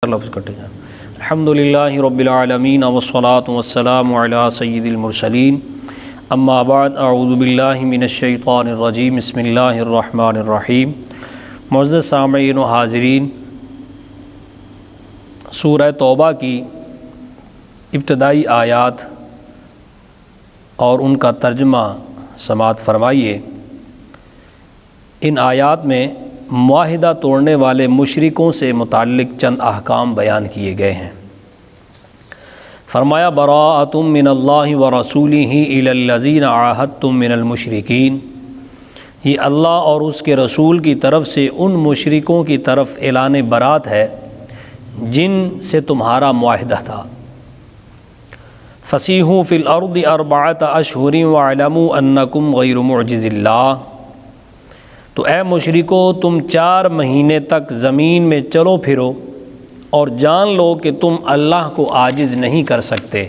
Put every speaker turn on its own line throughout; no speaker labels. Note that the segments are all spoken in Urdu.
لفظ کٹے جائیں۔ الحمدللہ رب العالمین والصلاة والسلام علی سید المرسلین، اما بعد، اعوذ باللہ من الشیطان الرجیم، بسم اللہ الرحمن الرحیم۔ معزز سامعین و حاضرین، سورہ توبہ کی ابتدائی آیات اور ان کا ترجمہ سماعت فرمائیے۔ ان آیات میں معاہدہ توڑنے والے مشرکوں سے متعلق چند احکام بیان کیے گئے ہیں۔ فرمایا براءۃ من اللہ ورسولہ الی الذین عاہدتم من المشرکین، یہ اللہ اور اس کے رسول کی طرف سے ان مشرکوں کی طرف اعلان برات ہے جن سے تمہارا معاہدہ تھا۔ فسیحوا فی الارض اربعۃ اشہر واعلموا انکم غیر معجز اللہ، تو اے مشرکو تم 4 مہینے تک زمین میں چلو پھرو اور جان لو کہ تم اللہ کو عاجز نہیں کر سکتے۔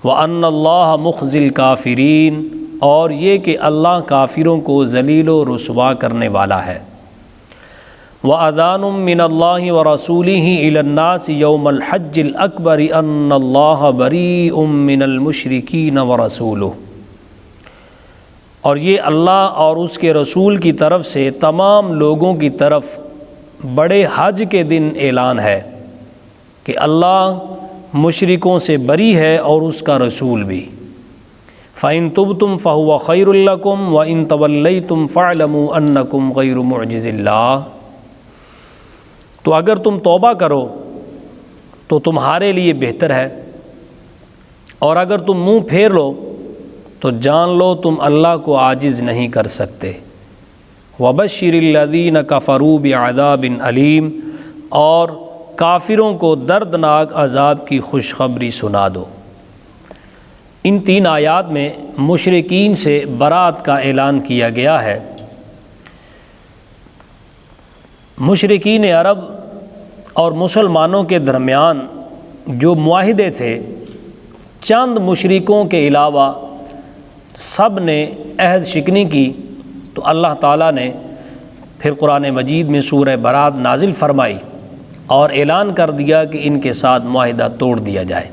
وَأَنَّ اللَّهَ مُخْزِي الْكَافِرِينَ، اور یہ کہ اللہ کافروں کو ذلیل و رسوا کرنے والا ہے۔ وَأَذَانٌ مِّنَ اللَّهِ وَرَسُولِهِ إِلَى النَّاسِ يَوْمَ الْحَجِّ الْأَكْبَرِ أَنَّ اللَّهَ بَرِيءٌ مِّنَ الْمُشْرِكِينَ وَرَسُولُهُ، اور یہ اللہ اور اس کے رسول کی طرف سے تمام لوگوں کی طرف بڑے حج کے دن اعلان ہے کہ اللہ مشرکوں سے بری ہے اور اس کا رسول بھی۔ فَإِن تُبْتُمْ فَهُوَ خَيْرٌ لَكُمْ وَإِن تَوَلَّيْتُمْ فَاعْلَمُوا أَنَّكُمْ غَيْرُ مُعْجِزِ اللَّهِ، تو اگر تم توبہ کرو تو تمہارے لیے بہتر ہے، اور اگر تم منہ پھیر لو تو جان لو تم اللہ کو عاجز نہیں کر سکتے۔ وَبَشِّرِ الَّذِينَ كَفَرُوا بِعَذَابٍ أَلِيمٍ، اور کافروں کو دردناک عذاب کی خوشخبری سنا دو۔ ان 3 آیات میں مشرکین سے برات کا اعلان کیا گیا ہے۔ مشرکین عرب اور مسلمانوں کے درمیان جو معاہدے تھے، چند مشرکوں کے علاوہ سب نے عہد شکنی کی، تو اللہ تعالیٰ نے پھر قرآن مجید میں سورہ برات نازل فرمائی اور اعلان کر دیا کہ ان کے ساتھ معاہدہ توڑ دیا جائے۔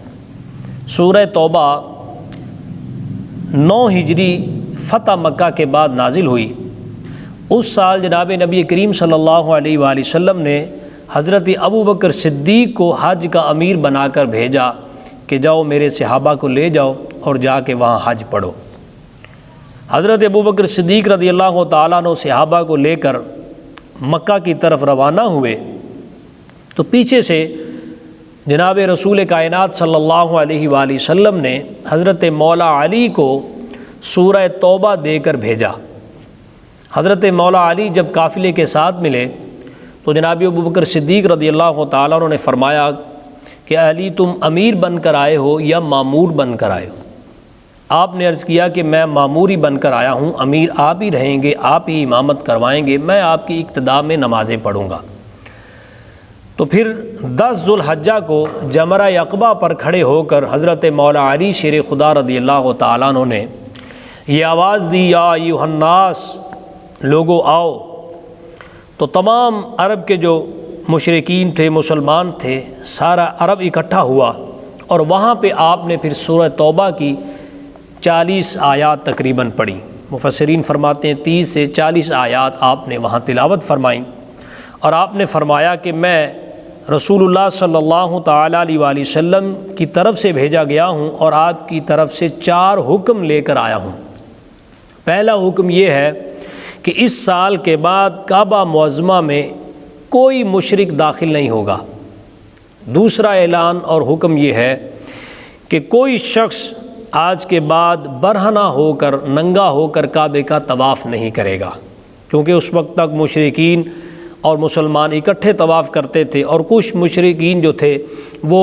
سورہ توبہ 9 ہجری فتح مکہ کے بعد نازل ہوئی۔ اس سال جناب نبی کریم صلی اللہ علیہ وآلہ وسلم نے حضرت ابوبکر صدیق کو حج کا امیر بنا کر بھیجا کہ جاؤ میرے صحابہ کو لے جاؤ اور جا کے وہاں حج پڑھو۔ حضرت ابوبکر صدیق رضی اللہ تعالیٰ عنہ صحابہ کو لے کر مکہ کی طرف روانہ ہوئے، تو پیچھے سے جناب رسول کائنات صلی اللہ علیہ وآلہ وسلم نے حضرت مولا علی کو سورہ توبہ دے کر بھیجا۔ حضرت مولا علی جب قافلے کے ساتھ ملے تو جناب ابوبکر صدیق رضی اللہ تعالیٰ عنہ نے فرمایا کہ علی تم امیر بن کر آئے ہو یا مامور بن کر آئے ہو؟ آپ نے عرض کیا کہ میں ماموری بن کر آیا ہوں، امیر آپ ہی رہیں گے، آپ ہی امامت کروائیں گے، میں آپ کی اقتداء میں نمازیں پڑھوں گا۔ تو پھر 10 ذو الحجہ کو جمرہ عقبہ پر کھڑے ہو کر حضرت مولا علی شیر خدا رضی اللہ تعالیٰ عنہ نے یہ آواز دی، یا ایھا الناس، لوگو آؤ۔ تو تمام عرب کے جو مشرکین تھے، مسلمان تھے، سارا عرب اکٹھا ہوا، اور وہاں پہ آپ نے پھر سورہ توبہ کی 40 آیات تقریباً پڑھی۔ مفسرین فرماتے ہیں 30 سے 40 آیات آپ نے وہاں تلاوت فرمائیں، اور آپ نے فرمایا کہ میں رسول اللہ صلی اللہ تعالیٰ علیہ وآلہ وسلم کی طرف سے بھیجا گیا ہوں، اور آپ کی طرف سے 4 حکم لے کر آیا ہوں۔ پہلا حکم یہ ہے کہ اس سال کے بعد کعبہ معظمہ میں کوئی مشرک داخل نہیں ہوگا۔ دوسرا اعلان اور حکم یہ ہے کہ کوئی شخص آج کے بعد برہنہ ہو کر، ننگا ہو کر کعبے کا طواف نہیں کرے گا، کیونکہ اس وقت تک مشرکین اور مسلمان اکٹھے طواف کرتے تھے، اور کچھ مشرکین جو تھے وہ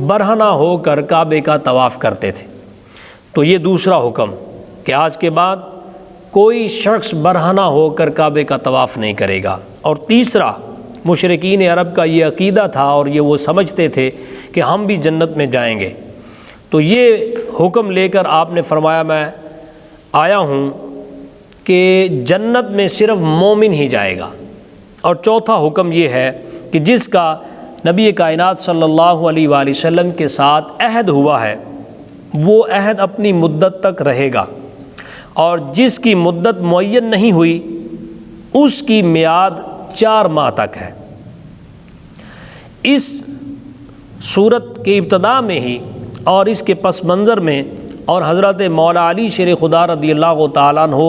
برہنہ ہو کر کعبے کا طواف کرتے تھے۔ تو یہ دوسرا حکم کہ آج کے بعد کوئی شخص برہنہ ہو کر کعبے کا طواف نہیں کرے گا۔ اور تیسرا، مشرکین عرب کا یہ عقیدہ تھا اور یہ وہ سمجھتے تھے کہ ہم بھی جنت میں جائیں گے، تو یہ حکم لے کر آپ نے فرمایا میں آیا ہوں کہ جنت میں صرف مومن ہی جائے گا۔ اور چوتھا حکم یہ ہے کہ جس کا نبی کائنات صلی اللہ علیہ وآلہ وسلم کے ساتھ عہد ہوا ہے وہ عہد اپنی مدت تک رہے گا، اور جس کی مدت معین نہیں ہوئی اس کی میعاد 4 ماہ تک ہے۔ اس صورت کے ابتدا میں ہی اور اس کے پس منظر میں اور حضرت مولا علی شیر خدا رضی اللہ تعالیٰ عنہ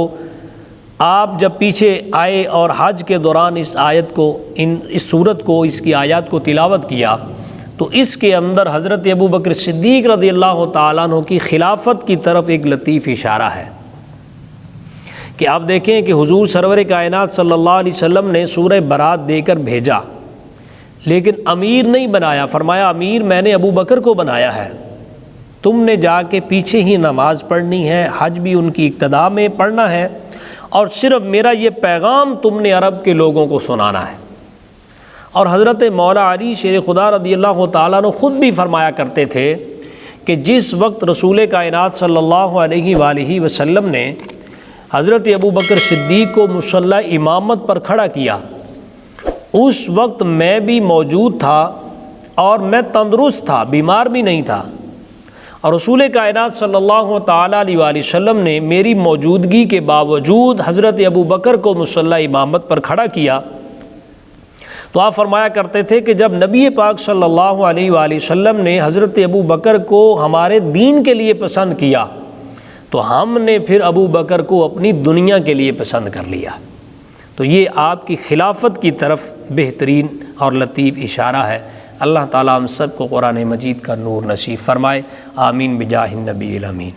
آپ جب پیچھے آئے اور حج کے دوران اس آیت کو اس صورت کو اس کی آیات کو تلاوت کیا تو اس کے اندر حضرت ابو بکر صدیق رضی اللہ تعالیٰ عنہ کی خلافت کی طرف ایک لطیف اشارہ ہے کہ آپ دیکھیں کہ حضور سرور کائنات صلی اللہ علیہ وسلم نے سورہ برات دے کر بھیجا، لیکن امیر نہیں بنایا، فرمایا امیر میں نے ابو بکر کو بنایا ہے، تم نے جا کے پیچھے ہی نماز پڑھنی ہے، حج بھی ان کی اقتداء میں پڑھنا ہے، اور صرف میرا یہ پیغام تم نے عرب کے لوگوں کو سنانا ہے۔ اور حضرت مولا علی شیر خدا رضی اللہ تعالیٰ عنہ خود بھی فرمایا کرتے تھے کہ جس وقت رسول کائنات صلی اللہ علیہ وآلہ وسلم نے حضرت ابو بکر صدیق کو مصلی امامت پر کھڑا کیا اس وقت میں بھی موجود تھا اور میں تندرست تھا، بیمار بھی نہیں تھا، اور رسول کائنات صلی اللہ تعالیٰ علیہ وآلہ وسلم نے میری موجودگی کے باوجود حضرت ابو بکر کو مصلی امامت پر کھڑا کیا۔ تو آپ فرمایا کرتے تھے کہ جب نبی پاک صلی اللہ علیہ وآلہ وسلم نے حضرت ابو بکر کو ہمارے دین کے لیے پسند کیا تو ہم نے پھر ابو بکر کو اپنی دنیا کے لیے پسند کر لیا۔ تو یہ آپ کی خلافت کی طرف بہترین اور لطیف اشارہ ہے۔ اللہ تعالیٰ ہم سب کو قرآن مجید کا نور نصیب فرمائے، آمین بجاہ النبی الامین۔